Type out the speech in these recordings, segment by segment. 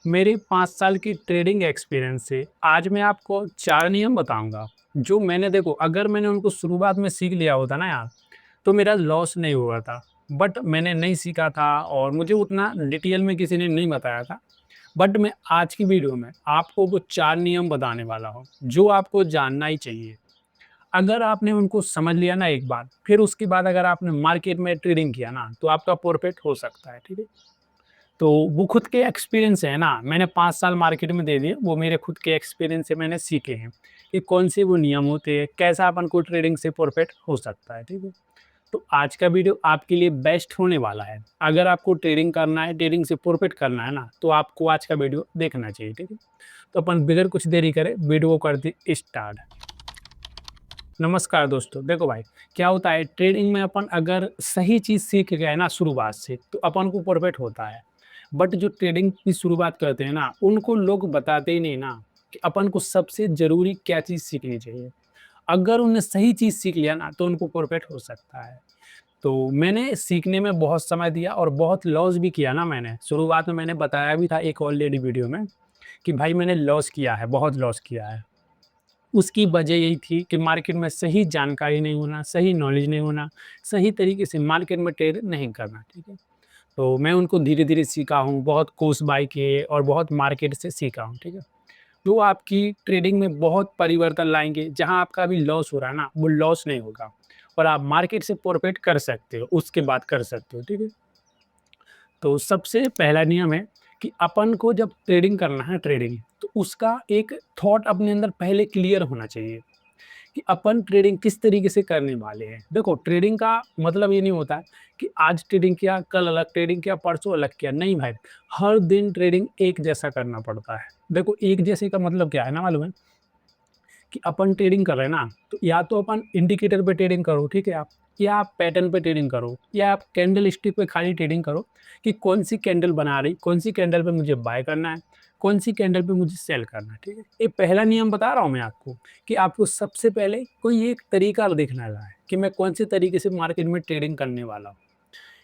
मेरे 5 साल की ट्रेडिंग एक्सपीरियंस से आज मैं आपको 4 नियम बताऊँगा, जो मैंने देखो अगर मैंने उनको शुरुआत में सीख लिया होता ना यार, तो मेरा लॉस नहीं हुआ था। बट मैंने नहीं सीखा था और मुझे उतना डिटेल में किसी ने नहीं बताया था। बट मैं आज की वीडियो में आपको वो 4 नियम बताने वाला हूँ, जो आपको जानना ही चाहिए। अगर आपने उनको समझ लिया ना एक बार, फिर उसके बाद अगर आपने मार्केट में ट्रेडिंग किया ना, तो आपका प्रॉफिट हो सकता है, ठीक है? तो वो खुद के एक्सपीरियंस है ना, मैंने 5 साल मार्केट में दे दिए, वो मेरे खुद के एक्सपीरियंस से मैंने सीखे हैं, कि कौन से वो नियम होते हैं, कैसा अपन को ट्रेडिंग से प्रॉफिट हो सकता है, ठीक है? तो आज का वीडियो आपके लिए बेस्ट होने वाला है। अगर आपको ट्रेडिंग करना है, ट्रेडिंग से प्रॉफिट करना है ना, तो आपको आज का वीडियो देखना चाहिए, ठीक है? तो अपन बगैर कुछ देरी करे वीडियो को करते स्टार्ट। नमस्कार दोस्तों, देखो भाई, क्या होता है ट्रेडिंग में अपन अगर सही चीज़ सीख गए ना शुरुआत से, तो अपन को प्रॉफिट होता है। बट जो ट्रेडिंग की शुरुआत करते हैं ना, उनको लोग बताते ही नहीं ना कि अपन को सबसे ज़रूरी क्या चीज़ सीखनी चाहिए। अगर उन्हें सही चीज़ सीख लिया ना, तो उनको प्रॉफिट हो सकता है। तो मैंने सीखने में बहुत समय दिया और बहुत लॉस भी किया ना मैंने। शुरुआत में मैंने बताया भी था एक ऑलरेडी वीडियो में कि भाई मैंने लॉस किया है, बहुत लॉस किया है। उसकी वजह यही थी कि मार्केट में सही जानकारी नहीं होना, सही नॉलेज नहीं होना, सही तरीके से मार्केट में ट्रेड नहीं करना, ठीक है? तो मैं उनको धीरे-धीरे सीखा हूँ, बहुत कोर्स बाय किए और बहुत मार्केट से सीखा हूँ, ठीक है? जो आपकी ट्रेडिंग में बहुत परिवर्तन लाएँगे, जहाँ आपका अभी लॉस हो रहा है ना, वो लॉस नहीं होगा और आप मार्केट से प्रॉफिट कर सकते हो, उसके बाद कर सकते हो, ठीक है? तो सबसे पहला नियम है कि अपन को जब ट्रेडिंग करना है ट्रेडिंग, तो उसका एक थॉट अपने अंदर पहले क्लियर होना चाहिए। कि अपन ट्रेडिंग किस तरीके से करने वाले हैं। देखो ट्रेडिंग का मतलब ये नहीं होता है कि आज ट्रेडिंग किया, कल अलग ट्रेडिंग किया, परसों अलग किया। नहीं भाई, हर दिन ट्रेडिंग एक जैसा करना पड़ता है। देखो एक जैसे का मतलब क्या है ना मालूम है? कि अपन ट्रेडिंग कर रहे हैं ना, तो या तो अपन इंडिकेटर पे ट्रेडिंग करो, ठीक है आप? या आप पैटर्न पे ट्रेडिंग करो या आप कैंडल स्टिक पे खाली ट्रेडिंग करो कि कौन सी कैंडल बना रही, कौन सी कैंडल पे मुझे बाय करना है, कौन सी कैंडल पे मुझे सेल करना है, ठीक है? ये पहला नियम बता रहा हूँ मैं आपको कि आपको सबसे पहले कोई एक तरीका देखना है कि मैं कौन से तरीके से मार्केट में ट्रेडिंग करने वाला हूँ।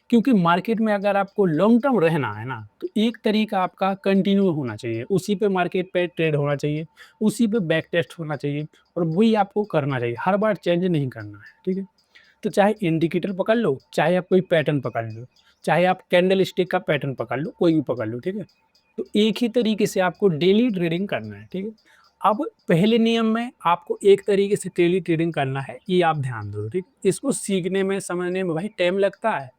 क्योंकि मार्केट में अगर आपको लॉन्ग टर्म रहना है ना, तो एक तरीका आपका कंटिन्यू होना चाहिए। उसी पे मार्केट पे ट्रेड होना चाहिए, उसी पे बैक टेस्ट होना चाहिए और वही आपको करना चाहिए। हर बार चेंज नहीं करना है, ठीक है? तो चाहे इंडिकेटर पकड़ लो, चाहे आप कोई पैटर्न पकड़ लो, चाहे आप कैंडल स्टिक का पैटर्न पकड़ लो, कोई भी पकड़ लो, ठीक है? तो एक ही तरीके से आपको डेली ट्रेडिंग करना है, ठीक है? अब पहले नियम में आपको एक तरीके से डेली ट्रेडिंग करना है, ये आप ध्यान दो, ठीक? इसको सीखने में, समझने में भाई टाइम लगता है।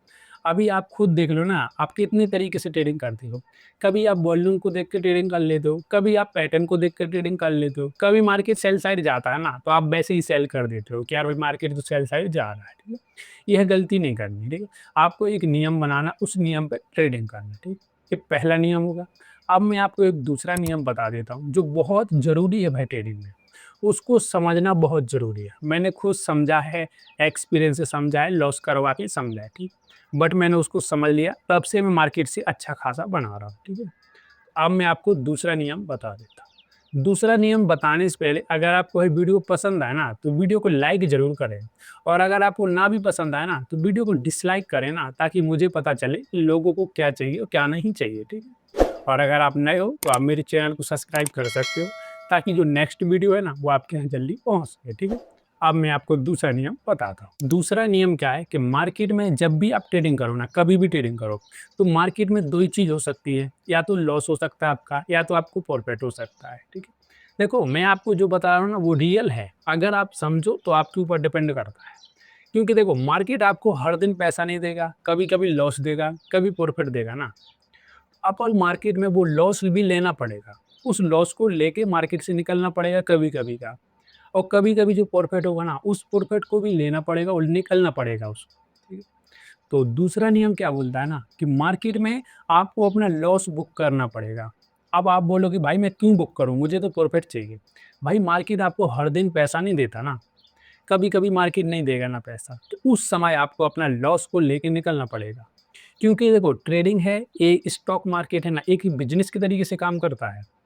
अभी आप खुद देख लो ना, आप कितने तरीके से ट्रेडिंग करते हो। कभी आप वॉल्यूम को देख के ट्रेडिंग कर लेते हो, कभी आप पैटर्न को देख कर ट्रेडिंग कर लेते हो, कभी मार्केट सेल साइड जाता है ना, तो आप वैसे ही सेल कर देते हो कि यार भाई मार्केट तो सेल साइड जा रहा है, ठीक है? यह गलती नहीं करनी, ठीक है? आपको एक नियम बनाना, उस नियम पे ट्रेडिंग करना, ठीक? ये पहला नियम होगा। अब मैं आपको एक दूसरा नियम बता देता हूँ, जो बहुत ज़रूरी है भाई ट्रेडिंग में। उसको समझना बहुत ज़रूरी है। मैंने खुद समझा है, एक्सपीरियंस से समझा है, लॉस करवा के समझा है, ठीक? बट मैंने उसको समझ लिया, तब से मैं मार्केट से अच्छा खासा बना रहा हूँ, ठीक है? अब मैं आपको दूसरा नियम बता देता हूँ। दूसरा नियम बताने से पहले अगर आपको ये वीडियो पसंद आए ना, तो वीडियो को लाइक ज़रूर करें और अगर आपको ना भी पसंद आए ना, तो वीडियो को डिसलाइक करें ना, ताकि मुझे पता चले कि लोगों को क्या चाहिए और क्या नहीं चाहिए, ठीक है? और अगर आप नए हो, तो आप मेरे चैनल को सब्सक्राइब कर सकते हो, ताकि जो नेक्स्ट वीडियो है ना, वो आपके यहाँ जल्दी पहुँच सके, ठीक है? अब मैं आपको दूसरा नियम बताता हूँ। दूसरा नियम क्या है कि मार्केट में जब भी आप ट्रेडिंग करो ना, कभी भी ट्रेडिंग करो, तो मार्केट में 2 ही चीज़ हो सकती है, या तो लॉस हो सकता है आपका या तो आपको प्रॉफिट हो सकता है, ठीक है? देखो मैं आपको जो बता रहा हूँ ना वो रियल है, अगर आप समझो तो आपके ऊपर डिपेंड करता है। क्योंकि देखो मार्केट आपको हर दिन पैसा नहीं देगा, कभी-कभी लॉस देगा, कभी प्रॉफिट देगा ना। अपन मार्केट में वो लॉस भी लेना पड़ेगा, उस लॉस को लेके मार्केट से निकलना पड़ेगा कभी-कभी का और कभी-कभी जो प्रॉफिट होगा ना, उस प्रॉफिट को भी लेना पड़ेगा और निकलना पड़ेगा उसको, ठीक है? तो दूसरा नियम क्या बोलता है ना कि मार्केट में आपको अपना लॉस बुक करना पड़ेगा। अब आप बोलोगे भाई मैं क्यों बुक करूँ? मुझे तो प्रॉफ़िट चाहिए। भाई मार्केट आपको हर दिन पैसा नहीं देता ना, कभी-कभी मार्केट नहीं देगा ना पैसा, तो उस समय आपको अपना लॉस को लेके निकलना पड़ेगा। क्योंकि देखो ट्रेडिंग है, ये स्टॉक मार्केट है ना, एक बिज़नेस के तरीके से काम करता है।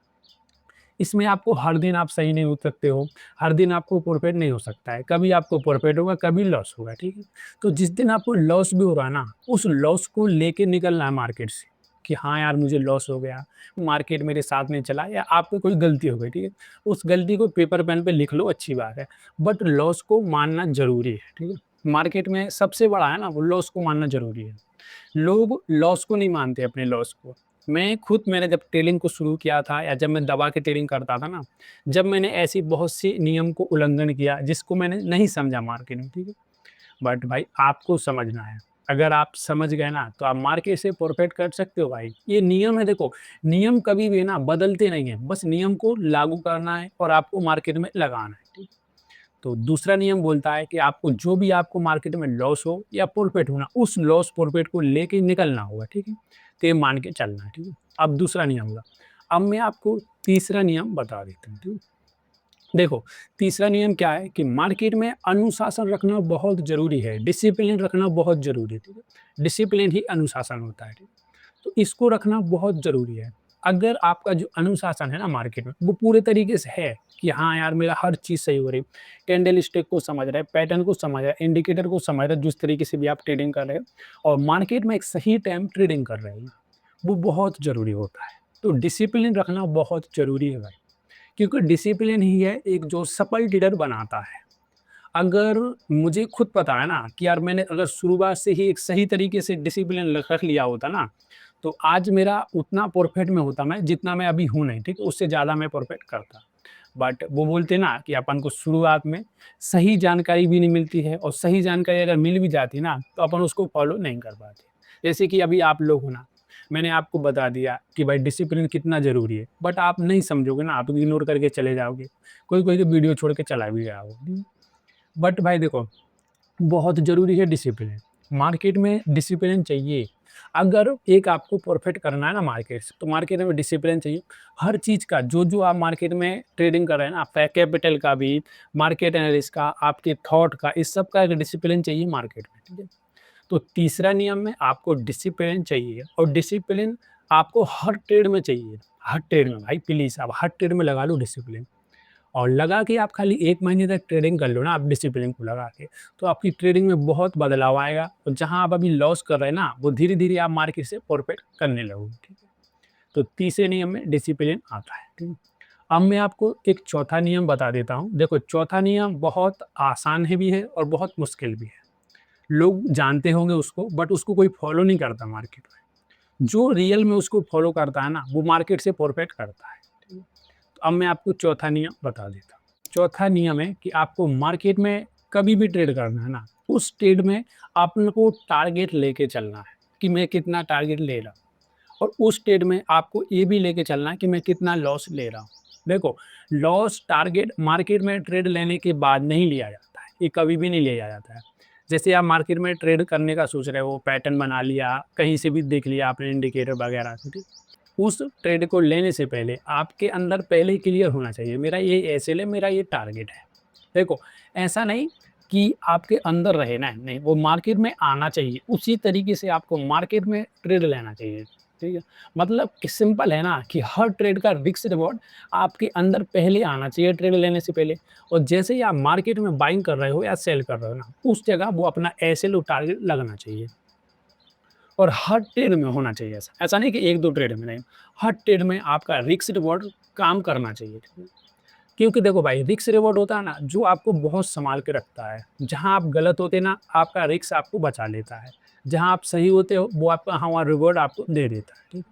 इसमें आपको हर दिन आप सही नहीं हो सकते हो, हर दिन आपको प्रॉफ़िट नहीं हो सकता है, कभी आपको प्रॉफ़िट होगा, कभी लॉस होगा, ठीक है? तो जिस दिन आपको लॉस भी हो रहा है ना, उस लॉस को लेके निकलना है मार्केट से। कि हाँ यार मुझे लॉस हो गया, मार्केट मेरे साथ नहीं चला या आप पे कोई गलती हो गई, ठीक है? उस गलती को पेपर पेन पे लिख लो, अच्छी बात है, बट लॉस को मानना ज़रूरी है, ठीक है? मार्केट में सबसे बड़ा है ना वो लॉस को मानना ज़रूरी है। लोग लॉस को नहीं मानते अपने लॉस को। मैंने जब ट्रेडिंग को शुरू किया था या जब मैं दवा की ट्रेडिंग करता था ना, जब मैंने ऐसी बहुत सी नियम को उल्लंघन किया जिसको मैंने नहीं समझा मार्केट में, ठीक है? बट भाई आपको समझना है। अगर आप समझ गए ना तो आप मार्केट से प्रॉफिट कर सकते हो भाई। ये नियम है देखो, नियम कभी भी ना बदलते नहीं हैं, बस नियम को लागू करना है और आपको मार्केट में लगाना है, ठीक? तो दूसरा नियम बोलता है कि आपको जो भी आपको मार्केट में लॉस हो या प्रॉफिट हो ना, उस लॉस प्रॉफिट को लेके निकलना होगा, ठीक है? तो ये मान के चलना है, ठीक है? अब दूसरा नियम होगा। अब मैं आपको तीसरा नियम बता देता हूँ, ठीक है? देखो, तीसरा नियम क्या है कि मार्केट में अनुशासन रखना बहुत ज़रूरी है, डिसिप्लिन रखना बहुत ज़रूरी है, ठीक है? डिसिप्लिन ही अनुशासन होता है, ठीक? तो इसको रखना बहुत ज़रूरी है। अगर आपका जो अनुशासन है ना मार्केट में, वो पूरे तरीके से है कि हाँ यार, मेरा हर चीज़ सही हो रही है, कैंडल स्टिक को समझ रहे हैं, पैटर्न को समझ रहे हैं, इंडिकेटर को समझ रहे हैं, जिस तरीके से भी आप ट्रेडिंग कर रहे हो और मार्केट में एक सही टाइम ट्रेडिंग कर रहे हैं, वो बहुत ज़रूरी होता है। तो डिसिप्लिन रखना बहुत ज़रूरी है भाई, क्योंकि डिसिप्लिन ही है एक जो सफल ट्रेडर बनाता है। अगर मुझे खुद पता है ना कि यार मैंने अगर शुरुआत से ही एक सही तरीके से डिसिप्लिन रख लिया होता ना, तो आज मेरा उतना प्रॉफिट में होता मैं जितना मैं अभी हूँ नहीं, ठीक है? उससे ज़्यादा मैं प्रॉफिट करता। बट वो बोलते हैं ना कि अपन को शुरुआत में सही जानकारी भी नहीं मिलती है और सही जानकारी अगर मिल भी जाती है ना, तो अपन उसको फॉलो नहीं कर पाते। जैसे कि अभी आप लोग हो ना, मैंने आपको बता दिया कि भाई डिसिप्लिन कितना ज़रूरी है, बट आप नहीं समझोगे ना, आप इग्नोर करके चले जाओगे। कोई-कोई तो वीडियो छोड़ के चला भी गया वो। बट भाई देखो, बहुत ज़रूरी है डिसिप्लिन। मार्केट में डिसिप्लिन चाहिए। अगर एक आपको प्रॉफ़िट करना है ना मार्केट से, तो मार्केट में डिसिप्लिन चाहिए। हर चीज़ का जो-जो आप मार्केट में ट्रेडिंग कर रहे हैं ना, फ़ै कैपिटल का भी, मार्केट एनालिसिस का, आपके थॉट का, इस सब का एक डिसिप्लिन चाहिए मार्केट में, ठीक है? तो तीसरा नियम में आपको डिसिप्लिन चाहिए और डिसिप्लिन आपको हर ट्रेड में चाहिए। हर ट्रेड में भाई प्लीज़ आप हर ट्रेड में लगा लो डिसिप्लिन। और लगा के आप खाली 1 महीने तक ट्रेडिंग कर लो ना आप डिसिप्लिन को लगा के, तो आपकी ट्रेडिंग में बहुत बदलाव आएगा और जहाँ आप अभी लॉस कर रहे हैं ना, वो धीरे-धीरे आप मार्केट से प्रॉफिट करने लगोगे, ठीक है? तो तीसरे नियम में डिसिप्लिन आता है, ठीक है? अब मैं आपको एक चौथा नियम बता देता हूँ। देखो चौथा नियम बहुत आसान है भी है और बहुत मुश्किल भी है। लोग जानते होंगे उसको बट उसको कोई फॉलो नहीं करता मार्केट में। जो रियल में उसको फॉलो करता है ना, वो मार्केट से प्रॉफिट करता है, ठीक है? तो अब मैं आपको चौथा नियम बता देता हूँ। चौथा नियम है कि आपको मार्केट में कभी भी ट्रेड करना है ना, उस ट्रेड में आपको टारगेट लेके चलना है कि मैं कितना टारगेट ले रहा हूँ और उस ट्रेड में आपको ये भी लेके चलना है कि मैं कितना लॉस ले रहा हूँ। देखो, लॉस टारगेट मार्केट में ट्रेड लेने के बाद नहीं लिया जाता है, ये कभी भी नहीं लिया जाता है। जैसे आप मार्केट में ट्रेड करने का सोच रहे हो, पैटर्न बना लिया, कहीं से भी देख लिया आपने इंडिकेटर वगैरह से, ठीक? उस ट्रेड को लेने से पहले आपके अंदर पहले ही क्लियर होना चाहिए, मेरा ये एसएल है, मेरा ये टारगेट है। देखो, ऐसा नहीं कि आपके अंदर रहे ना, नहीं, वो मार्केट में आना चाहिए, उसी तरीके से आपको मार्केट में ट्रेड लेना चाहिए, ठीक है? मतलब कि सिंपल है ना कि हर ट्रेड का रिस्क रिवॉर्ड आपके अंदर पहले आना चाहिए ट्रेड लेने से पहले और जैसे ही आप मार्केट में बाइंग कर रहे हो या सेल कर रहे हो ना, उस जगह वो अपना एसएल और टारगेट लगना चाहिए। और हर ट्रेड में होना चाहिए ऐसा। ऐसा नहीं कि 1-2 ट्रेड में नहीं, हर ट्रेड में आपका रिस्क रिवॉर्ड काम करना चाहिए, ठीक है? क्योंकि देखो भाई रिस्क रिवॉर्ड होता है ना, जो आपको बहुत सँभाल के रखता है। जहाँ आप गलत होते ना, आपका रिस्क आपको बचा लेता है। जहाँ आप सही होते हो, वो आपका हाँ, वहाँ रिवॉर्ड आपको दे देता है, ठीक?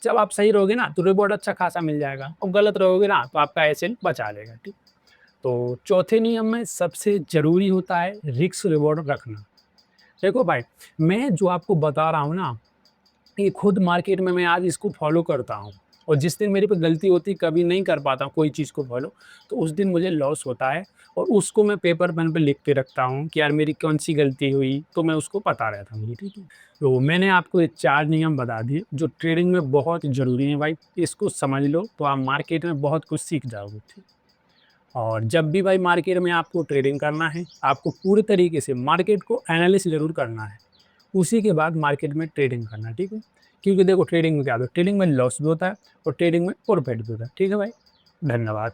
जब आप सही रहोगे ना, तो रिवॉर्ड अच्छा खासा मिल जाएगा और गलत रहोगे ना, तो आपका एसेट बचा लेगा, ठीक? तो चौथे नियम में सबसे ज़रूरी होता है रिस्क रिवॉर्ड रखना। देखो भाई, मैं जो आपको बता रहा हूँ ना, ये खुद मार्केट में मैं आज इसको फॉलो करता हूँ और जिस दिन मेरे पे गलती होती कभी नहीं कर पाता हूँ कोई चीज़ को फॉलो, तो उस दिन मुझे लॉस होता है और उसको मैं पेपर पेन पे लिख के रखता हूँ कि यार मेरी कौन-सी गलती हुई, तो मैं उसको पता रहता हूँ, ठीक है? तो मैंने आपको ये 4 नियम बता दिए जो ट्रेडिंग में बहुत ज़रूरी हैं भाई, इसको समझ लो तो आप मार्केट में बहुत कुछ सीख जाओगे, ठीक? और जब भी भाई मार्केट में आपको ट्रेडिंग करना है, आपको पूरे तरीके से मार्केट को एनालिसिस ज़रूर करना है। उसी के बाद मार्केट में ट्रेडिंग करना, ठीक है? क्योंकि देखो ट्रेडिंग में क्या होता है, ट्रेडिंग में लॉस भी होता है और ट्रेडिंग में प्रॉफिट भी होता है, ठीक है भाई? धन्यवाद।